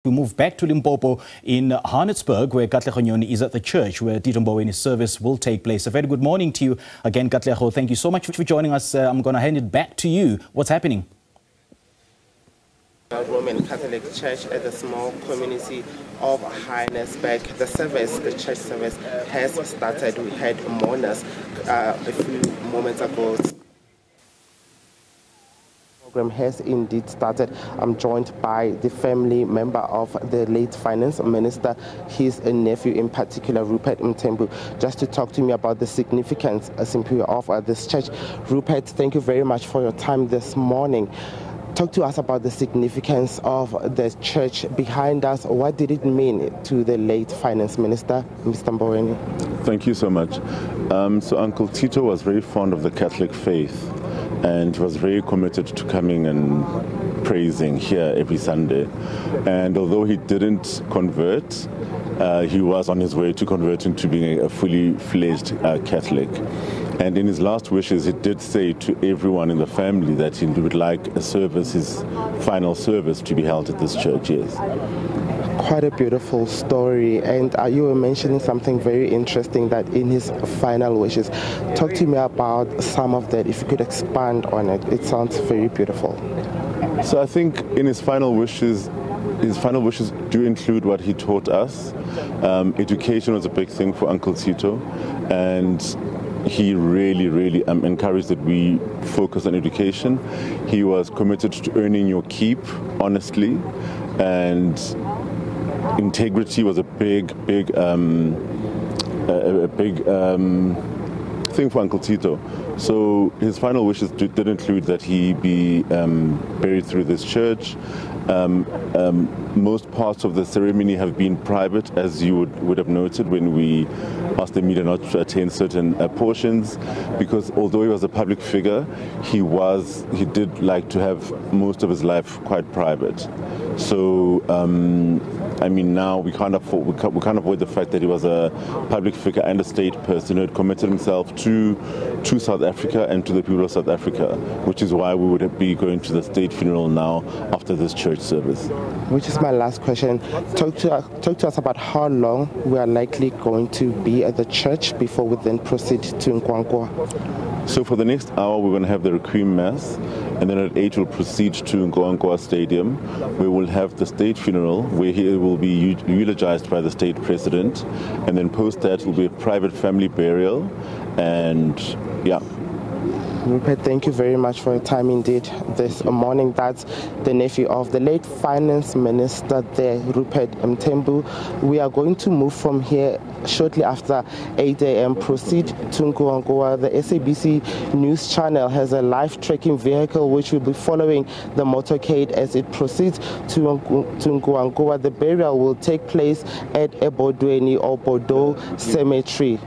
We move back to Limpopo in Haenertsburg, where Katlego Nyoni is at the church where Tito Mboweni's service will take place. A very good morning to you again, Katlego. Thank you so much for joining us. I'm going to hand it back to you. What's happening? Roman Catholic Church at the small community of Haenertsburg. The church service has started. We had mourners a few moments ago. Program has indeed started. I'm joined by the family member of the late finance minister, his nephew in particular, Rupert Mthembu, just to talk to me about the significance simply of this church. Rupert, thank you very much for your time this morning. Talk to us about the significance of the church behind us. What did it mean to the late finance minister, Mr. Mboweni? Thank you so much. So Uncle Tito was very fond of the Catholic faith and was very committed to coming and praising here every Sunday. And although he didn't convert, he was on his way to converting to being a fully fledged Catholic. And in his last wishes, he did say to everyone in the family that he would like a service, his final service, to be held at this church, yes. Quite a beautiful story, and you were mentioning something very interesting, that in his final wishes. Talk to me about some of that, if you could expand on it. It sounds very beautiful. So I think in his final wishes do include what he taught us. Education was a big thing for Uncle Tito, and he really encouraged that we focus on education. He was committed to earning your keep, honestly, and integrity was a big thing for Uncle Tito. So his final wishes did include that he be buried through this church. Most parts of the ceremony have been private, as you would have noted when we asked the media not to attend certain portions, because although he was a public figure, he did like to have most of his life quite private. So I mean, now we can't avoid the fact that he was a public figure and a state person who had committed himself to South Africa and to the people of South Africa, which is why we would be going to the state funeral now after this church service. Which is my last question. Talk to us about how long we are likely going to be at the church before we then proceed to Nkowankowa. So for the next hour, we're going to have the Requiem Mass, and then at 8 we'll proceed to Nkowankowa Stadium, where we'll have the state funeral, where he will be eulogized by the state president, and then post that will be a private family burial, and yeah. Rupert, thank you very much for your time indeed this morning. That's the nephew of the late finance minister there, Rupert Mthembu. We are going to move from here shortly after 8 a.m. Proceed to Nkowankowa. The SABC news channel has a live tracking vehicle which will be following the motorcade as it proceeds to Nkowankowa. The burial will take place at Ebodweni or Bordeaux Cemetery.